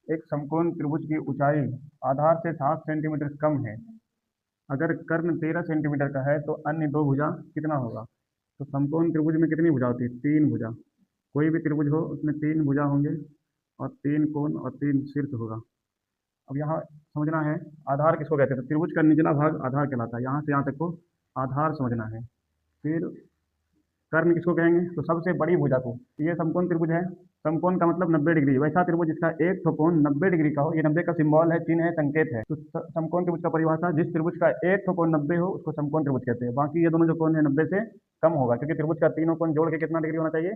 एक समकोण त्रिभुज की ऊंचाई आधार से 7 सेंटीमीटर कम है। अगर कर्ण 13 सेंटीमीटर का है तो अन्य दो भुजा कितना होगा। तो समकोण त्रिभुज में कितनी भुजा होती है? 3 भुजा। कोई भी त्रिभुज हो उसमें 3 भुजा होंगे और 3 कोण और 3 शीर्ष होगा। अब यहाँ समझना है आधार किसको कहते हैं। तो त्रिभुज का निचला भाग आधार कहलाता है। यहाँ से यहाँ तक को आधार समझना है। फिर कर्ण किसको कहेंगे? तो सबसे बड़ी भुजा को। ये समकोण त्रिभुज है। समकोण का मतलब 90 डिग्री। वैसा त्रिभुज जिसका एक ठो कोण 90 डिग्री का हो। ये 90 का सिंबल है, चिन्ह है, संकेत है। तो समकोण त्रिभुज का परिभाषा, जिस त्रिभुज का एक ठो कोण 90 हो उसको समकोण त्रिभुज कहते हैं। बाकी ये दोनों जो कोण है 90 से कम होगा, क्योंकि त्रिभुज का तीनों कोण जोड़ के कितना डिग्री होना चाहिए?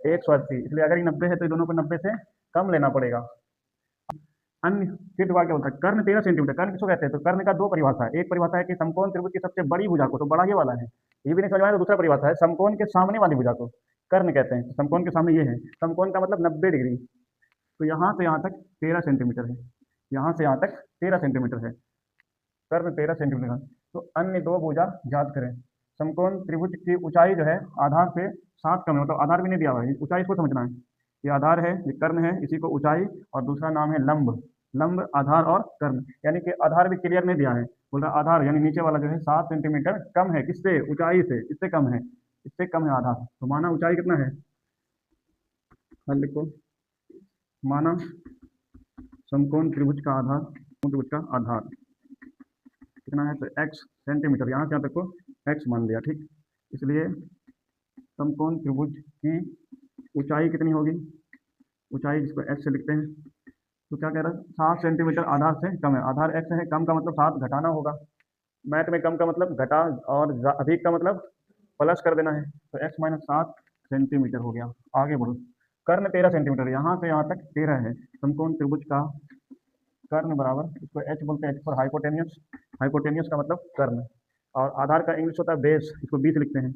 180। इसलिए अगर ये 90 है तो ये दोनों को 90 से कम लेना पड़ेगा। अन्य फिर दोबारा क्या बोलता है? कर्ण 13 सेंटीमीटर। कर्ण किसको कहते हैं? तो कर्ण का दो परिभाषा है। एक परिभाषा है कि समकोण त्रिभुज की सबसे बड़ी भुजा को, तो बड़ा ये वाला है, ये भी नहीं समझ में आया तो दूसरा परिभाषा है समकोण के सामने वाली भुजा को कर्ण कहते हैं। समकोण के सामने ये है। समकोण का मतलब 90 डिग्री। तो यहाँ से यहाँ तक 13 सेंटीमीटर है। यहाँ से यहाँ तक 13 सेंटीमीटर है। कर्ण 13 सेंटीमीटर। तो अन्य दो भुजा ज्ञात करें। समकोण त्रिभुज की ऊंचाई जो है आधार से 7 कम है। मतलब आधार भी नहीं दिया हुआ है, ऊंचाई इसको समझना है। ये आधार है, ये कर्ण है, इसी को ऊंचाई, और दूसरा नाम है लंब। लंब, आधार और कर्ण। यानी कि आधार भी क्लियर नहीं दिया है। बोल रहा आधार यानी नीचे वाला जो है 7 सेंटीमीटर कम है। किससे? ऊंचाई से। इससे कम है, इससे कम है आधार। तो माना ऊंचाई कितना है? हल लिखो। माना समकोण त्रिभुज का आधार, त्रिभुज का आधार कितना है? तो x सेंटीमीटर। यहाँ से यहाँ तक को x मान लिया, ठीक। इसलिए समकोण त्रिभुज की ऊंचाई कितनी होगी? ऊंचाई जिसको x से लिखते हैं। तो क्या कह रहा है? 7 सेंटीमीटर आधार से कम है। आधार x है, कम का मतलब 7 घटाना होगा। मैथ में कम का मतलब घटा और अधिक का मतलब प्लस कर देना है। तो x माइनस 7 सेंटीमीटर हो गया। आगे बढ़ो। कर्ण 13 सेंटीमीटर। यहाँ से यहाँ तक 13 है। समकोण त्रिभुज का कर्ण बराबर, इसको h बोलते हैं, h फॉर हाइपोटेनियस। हाइपोटेनियस का मतलब कर्ण। और आधार का इंग्लिश होता है बेस, इसको बी से लिखते हैं।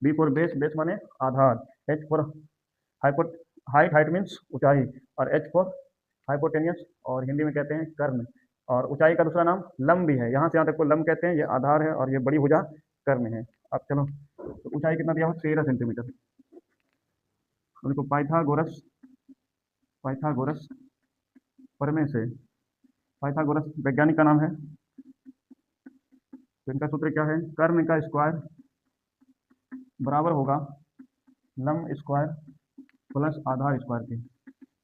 बी फॉर बेस, बेस माने आधार। H for hypo height, height means ऊंचाई, और एच फॉर हाइपोटेनियस, और हिंदी में कहते हैं कर्ण। और ऊंचाई का दूसरा नाम लंब भी है। यहाँ से यहाँ तक को लंब कहते हैं। ये आधार है और ये बड़ी भुजा कर्ण है। अब चलो, तो ऊंचाई कितना दिया हो? 13 सेंटीमीटर। देखो पाइथागोरस, पाइथागोरस प्रमेय से, पाइथागोरस वैज्ञानिक का नाम है। तो इनका सूत्र क्या है? कर्ण का स्क्वायर बराबर होगा लंब स्क्वायर प्लस आधार स्क्वायर के।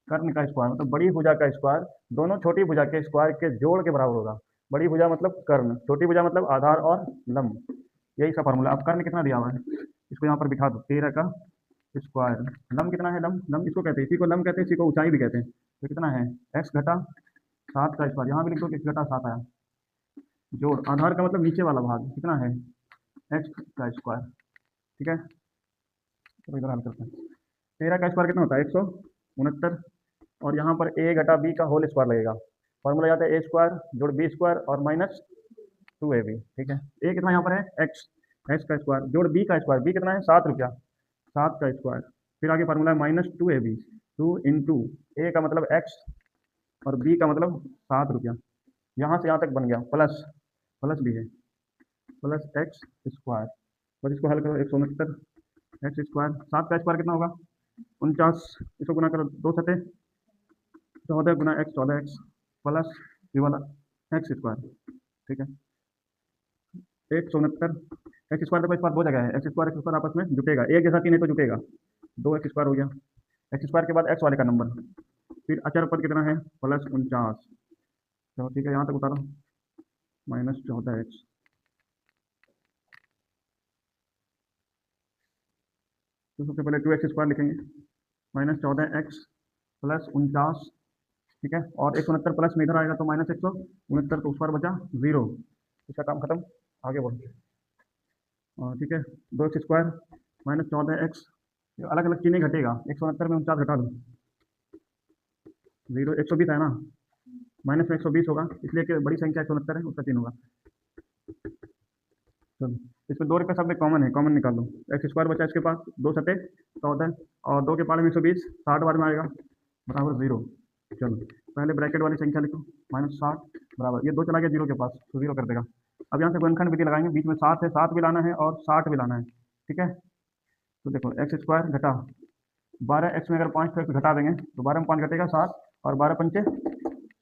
कर्ण का स्क्वायर मतलब बड़ी भुजा का स्क्वायर दोनों छोटी भुजा के स्क्वायर के जोड़ के बराबर होगा। बड़ी भुजा मतलब कर्ण, छोटी भुजा मतलब आधार और लंब। यही इसका फॉर्मूला। अब कर्ण कितना दिया हुआ है इसको यहाँ पर बिठा दो। 13 का स्क्वायर। लंब कितना है? लंब, लंब इसको कहते हैं, इसी को लंब कहते हैं, इसी को ऊंचाई भी कहते हैं। तो कितना है? x घटा 7 का स्क्वायर। यहाँ भी लिख दो x घटा 7 आया। जोड़ आधार का मतलब नीचे वाला भाग कितना है? x का स्क्वायर। ठीक है, तो इधर हल करते हैं। 13 का स्क्वायर कितना होता है? 169। और यहाँ पर a घटा b का होल स्क्वायर लगेगा। फॉर्मूला जाता है ए स्क्वायर जोड़ बी स्क्वायर और माइनस 2ab। ठीक है, a कितना यहाँ पर है? x, x का स्क्वायर जोड़ b का स्क्वायर। b कितना है? 7 रुपया, 7 का स्क्वायर। फिर आगे फॉर्मूला है माइनस 2ab। 2 इंटू ए का मतलब x और b का मतलब 7 रुपया। यहाँ से यहाँ तक बन गया प्लस, प्लस भी है, प्लस एक्स स्क्वायर। बस इसको हल करो। 169 एक्स स्क्वायर। 7 का स्क्वायर कितना होगा? 49। इसको गुना करो, 2 सते 14 गुना एक्स 14x प्लस ये वाला एक्स स्क्वायर। ठीक है, 169 एक्स स्क्वायर। देखो इस बार दो जगह है, एक्स स्क्वायर आपस में जुटेगा, एक जैसा तीन है तो जुटेगा। 2x स्क्वायर हो गया। एक्स स्क्वायर के बाद एक्स वाले का नंबर, फिर अचर पद कितना है? प्लस 49। चलो ठीक है, यहाँ तक उतारो। Minus 14x। तो सबसे पहले 2x स्क्वायर लिखेंगे, माइनस 14x प्लस 49। ठीक है, और 169 प्लस में इधर आएगा तो माइनस 169, तो उस पर बचा 0। इसका काम खत्म। आगे बढ़ो। ठीक है, 2x स्क्वायर माइनस 14x, अलग अलग चीजें घटेगा। 169 में 49 घटा दो, 0। 120 है ना, माइनस में 120 होगा, इसलिए कि बड़ी संख्या 169 है, उसका 3 होगा। चलो, इसमें 2 रुपये सब में कॉमन है, कॉमन निकाल लो। एक्स स्क्वायर बचा इसके पास, 2 सते 14 और 2 के पाले में 120, 60 बार में आएगा बराबर 0। चलो पहले ब्रैकेट वाली संख्या लिखो, माइनस 60 बराबर, ये 2 चला गया 0 के पास तो 0 कर देगा। अब यहाँ से गुणनखंड विधि लगाएंगे, बीच में 7 है, 7 भी लाना है और 60 भी लाना है। ठीक है, तो देखो एक्स स्क्वायर घटा 12x में अगर 5 घटा देंगे तो 12 में 5 घटेगा 7 और 12 पंचे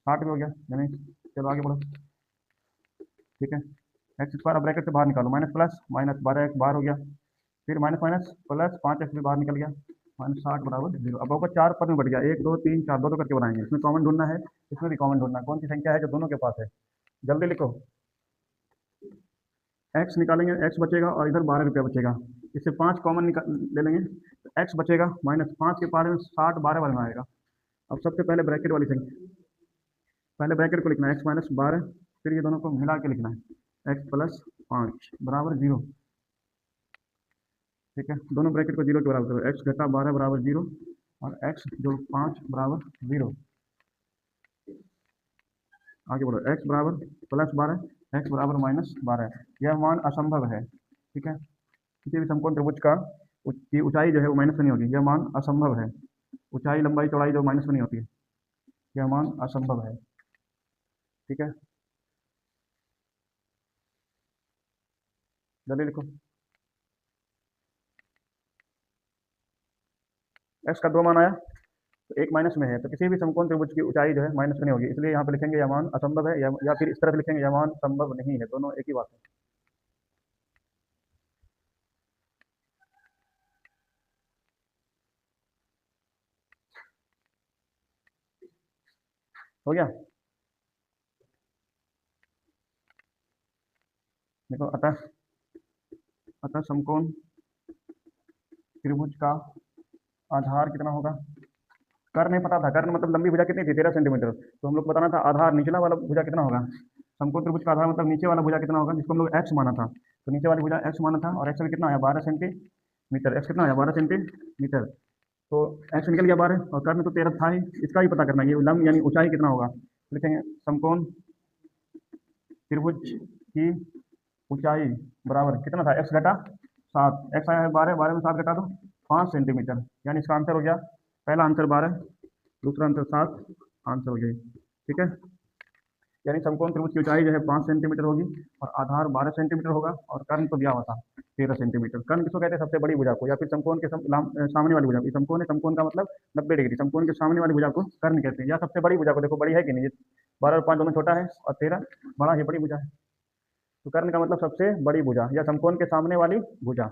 60 भी हो गया यानी। चलो आगे बढ़ो। ठीक है, एक्स स्क्वायर, अब ब्रैकेट से बाहर निकालो, माइनस प्लस माइनस 12x बाहर हो गया, फिर माइनस माइनस प्लस 5x भी बाहर निकल गया, माइनस 60 बराबर 0। अब ऊपर 4 पद में बढ़ गया, 1 2 3 4, दो दो करके बनाएंगे, इसमें कॉमन ढूंढना है, इसमें भी कॉमन ढूंढना है, कौन सी संख्या है जो दोनों के पास है, जल्दी लिखो। एक्स निकालेंगे, एक्स बचेगा और इधर 12 रुपया बचेगा, इससे 5 कॉमन ले लेंगे तो एक्स बचेगा, माइनस 5 के पारे में 60 12 बार में आएगा। अब सबसे पहले ब्रैकेट वाली संख्या, पहले ब्रैकेट को लिखना है, एक्स माइनस 12, फिर ये दोनों को मिला के लिखना है, एक्स प्लस 5 बराबर 0। ठीक है, दोनों ब्रैकेट को 0 के बराबर करो, एक्स घटा 12 बराबर 0 और एक्स जो 5 बराबर 0। आगे बढ़ो, एक्स बराबर प्लस 12, एक्स बराबर माइनस 12, यह मान असंभव है। ठीक है, किसी भी समकोण त्रिभुज का की ऊंचाई जो है वो माइनस में नहीं होगी, यह मान असंभव है। ऊंचाई लंबाई चौड़ाई जो माइनस में नहीं होती है, यह मान असंभव है। ठीक है, जल्दी लिखो। एक्स का 2 मान आया, तो एक माइनस में है, तो किसी भी समकोण त्रिभुज की ऊंचाई जो है माइनस में नहीं होगी, इसलिए यहाँ पे लिखेंगे यह मान असंभव है, या फिर इस तरह से लिखेंगे यह मान संभव नहीं है, दोनों एक ही बात है। हो गया। देखो, अतः अतः समकोण त्रिभुज का आधार कितना होगा, कर नहीं पता था, कर मतलब लंबी भुजा कितनी थी 13 सेंटीमीटर, तो हम लोग को बताना था आधार निचला वाला भुजा कितना होगा। समकोण त्रिभुज का आधार मतलब नीचे वाला भुजा कितना होगा, जिसको हम लोग एक्स माना था, तो नीचे वाली भुजा एक्स माना था, और एक्स में कितना आया 12 सेंटीमीटर, एक्स कितना आया 12 सेंटीमीटर, तो एक्स निकल गया 12, और कर्ण तो 13 था ही, इसका भी पता करना है, ये लंब यानी ऊंचाई कितना होगा, तो लिखेंगे समकोण त्रिभुज की ऊंचाई बराबर कितना था, एक्स घटा 7, एक्स आया है 12, 12 में 7 घटा दो 5 सेंटीमीटर, यानी इसका आंसर हो गया, पहला आंसर 12, दूसरा आंसर 7, आंसर हो गया। ठीक है, यानी समकोण त्रिभुज की ऊंचाई जो है 5 सेंटीमीटर होगी, और आधार 12 सेंटीमीटर होगा, और कर्ण तो दिया हुआ था 13 सेंटीमीटर। कर्ण किसको कहते हैं, सबसे बड़ी भुजा को, या फिर समकोण के सामने वाली भुजा को, समकोण है, समकोण का मतलब 90 डिग्री, समकोण के सामने वाली भुजा को कर्ण कहते हैं, या सबसे बड़ी भुजा को, देखो बड़ी है कि नहीं, 12 और 5 दोनों छोटा है, और 13 बड़ा है, बड़ी भुजा है, तो कर्ण का मतलब सबसे बड़ी भुजा या समकोण के सामने वाली भुजा।